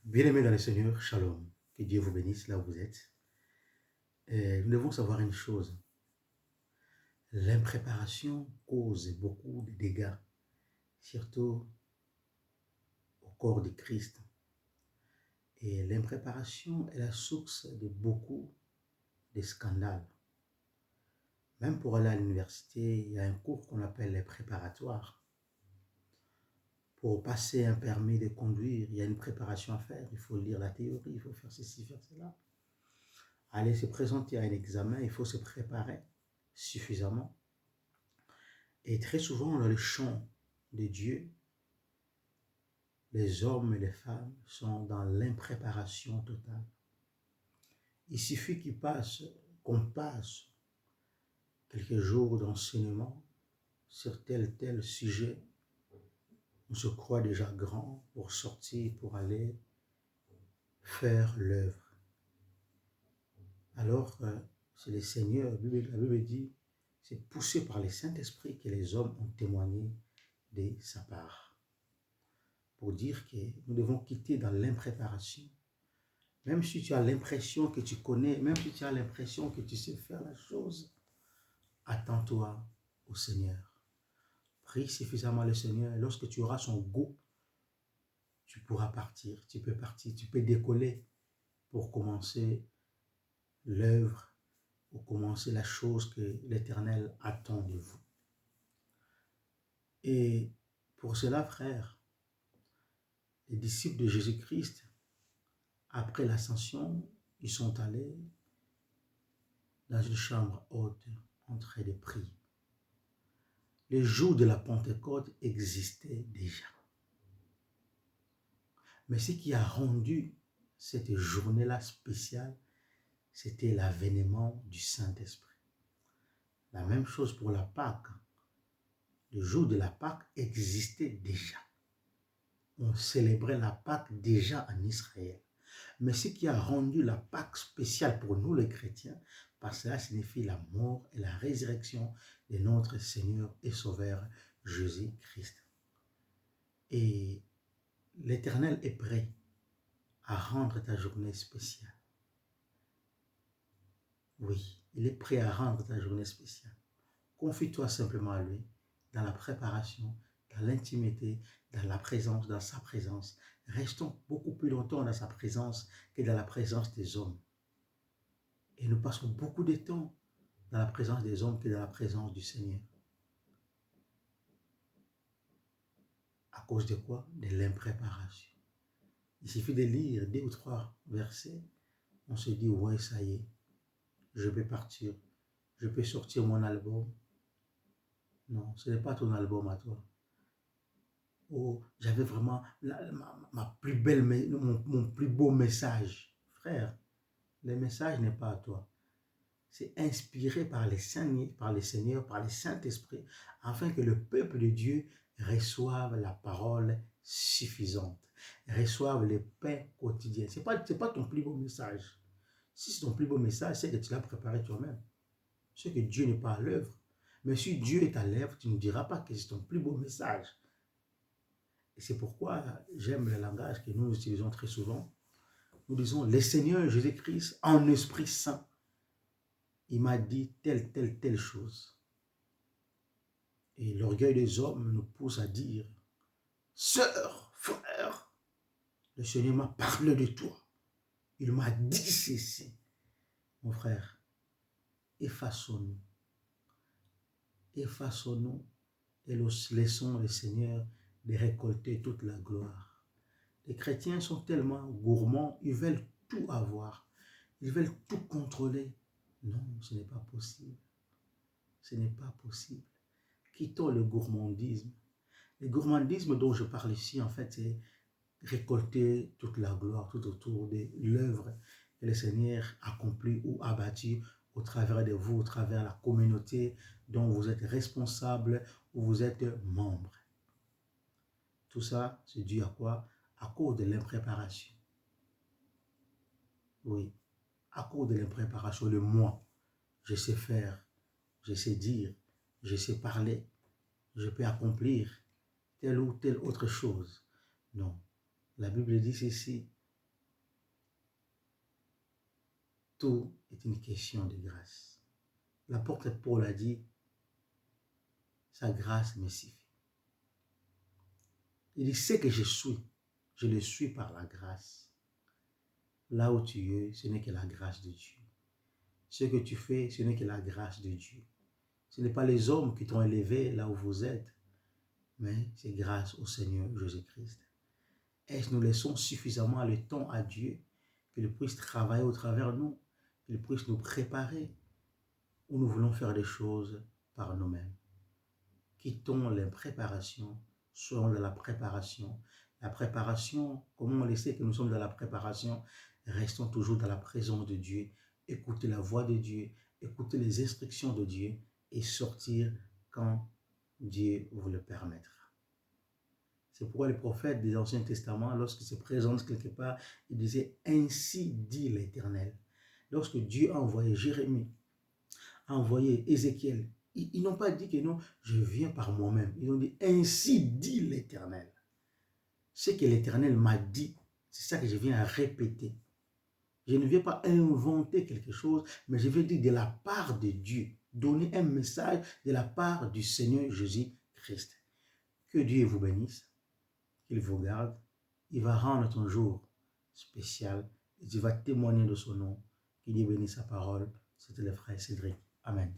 Bien-aimés dans le Seigneur, Shalom. Que Dieu vous bénisse là où vous êtes. Nous devons savoir une chose. L'impréparation cause beaucoup de dégâts, surtout au corps de Christ. Et l'impréparation est la source de beaucoup de scandales. Même pour aller à l'université, il y a un cours qu'on appelle les préparatoires. Pour passer un permis de conduire, il y a une préparation à faire. Il faut lire la théorie, il faut faire ceci, faire cela. Aller se présenter à un examen, il faut se préparer suffisamment. Et très souvent, dans le champ de Dieu, les hommes et les femmes sont dans l'impréparation totale. Il suffit qu'on passe quelques jours d'enseignement sur tel sujet. On se croit déjà grand pour sortir, pour aller faire l'œuvre. Alors, c'est le Seigneur, la Bible dit, c'est poussé par le Saint-Esprit que les hommes ont témoigné de sa part. Pour dire que nous devons quitter dans l'impréparation. Même si tu as l'impression que tu connais, même si tu as l'impression que tu sais faire la chose, attends-toi au Seigneur. Prie suffisamment le Seigneur. Et lorsque tu auras son goût, tu pourras partir. Tu peux décoller pour commencer l'œuvre, pour commencer la chose que l'Éternel attend de vous. Et pour cela, frère, les disciples de Jésus-Christ, après l'ascension, ils sont allés dans une chambre haute en train de prier. Le jour de la Pentecôte existait déjà. Mais ce qui a rendu cette journée-là spéciale, c'était l'avènement du Saint-Esprit. La même chose pour la Pâque. Le jour de la Pâque existait déjà. On célébrait la Pâque déjà en Israël. Mais ce qui a rendu la Pâque spéciale pour nous les chrétiens, parce que cela signifie la mort et la résurrection de notre Seigneur et Sauveur Jésus-Christ. Et l'Éternel est prêt à rendre ta journée spéciale. Oui, il est prêt à rendre ta journée spéciale. Confie-toi simplement à lui, dans la préparation, dans l'intimité, dans la présence, dans sa présence. Restons beaucoup plus longtemps dans sa présence que dans la présence des hommes. Et nous passons beaucoup de temps dans la présence des hommes que dans la présence du Seigneur. À cause de quoi? De l'impréparation. Il suffit de lire 2 ou 3 versets, on se dit, ouais, ça y est, je peux partir, je peux sortir mon album. Non, ce n'est pas ton album à toi. Oh, j'avais vraiment ma plus belle, mon plus beau message. Frère, le message n'est pas à toi. C'est inspiré par le Seigneur, par le Saint-Esprit, afin que le peuple de Dieu reçoive la parole suffisante, reçoive le pain quotidien. Ce n'est pas ton plus beau message. Si c'est ton plus beau message, c'est que tu l'as préparé toi-même. C'est que Dieu n'est pas à l'œuvre. Mais si Dieu est à l'œuvre, tu ne diras pas que c'est ton plus beau message. Et c'est pourquoi j'aime le langage que nous utilisons très souvent. Nous disons, le Seigneur Jésus-Christ, en Esprit Saint, il m'a dit telle chose. Et l'orgueil des hommes nous pousse à dire, sœur, frère, le Seigneur m'a parlé de toi. Il m'a dit ceci. Mon frère, effaçons-nous. Effaçons-nous et laissons le Seigneur de récolter toute la gloire. Les chrétiens sont tellement gourmands, ils veulent tout avoir. Ils veulent tout contrôler. Non, ce n'est pas possible. Ce n'est pas possible. Quittons le gourmandisme. Le gourmandisme dont je parle ici, en fait, c'est récolter toute la gloire tout autour de l'œuvre que le Seigneur accomplit ou abattu au travers de vous, au travers de la communauté dont vous êtes responsable ou vous êtes membre. Tout ça, c'est dû à quoi? À cause de l'impréparation. Oui, à cause de l'impréparation, le moi, je sais faire, je sais dire, je sais parler, je peux accomplir telle ou telle autre chose. Non, la Bible dit ceci, tout est une question de grâce. L'apôtre Paul a dit, sa grâce me suffit. Il dit, ce que je suis, je le suis par la grâce. Là où tu es, ce n'est que la grâce de Dieu. Ce que tu fais, ce n'est que la grâce de Dieu. Ce n'est pas les hommes qui t'ont élevé là où vous êtes, mais c'est grâce au Seigneur Jésus-Christ. Est-ce que nous laissons suffisamment le temps à Dieu, qu'il puisse travailler au travers de nous, qu'il puisse nous préparer, ou nous voulons faire des choses par nous-mêmes? Quittons les préparations, soyons dans la préparation. La préparation, comment on le sait que nous sommes dans la préparation? Restons toujours dans la présence de Dieu, écoutez la voix de Dieu, écoutez les instructions de Dieu et sortir quand Dieu vous le permettra. C'est pourquoi les prophètes des Anciens Testaments, lorsqu'ils se présentent quelque part, ils disaient « Ainsi dit l'Éternel ». Lorsque Dieu a envoyé Jérémie, a envoyé Ézéchiel, ils n'ont pas dit que non, je viens par moi-même. Ils ont dit « Ainsi dit l'Éternel ». Ce que l'Éternel m'a dit, c'est ça que je viens à répéter. Je ne viens pas inventer quelque chose, mais je viens dire de la part de Dieu, donner un message de la part du Seigneur Jésus-Christ. Que Dieu vous bénisse, qu'il vous garde. Il va rendre ton jour spécial et tu vas témoigner de son nom. Que Dieu bénisse sa parole. C'était le frère Cédric. Amen.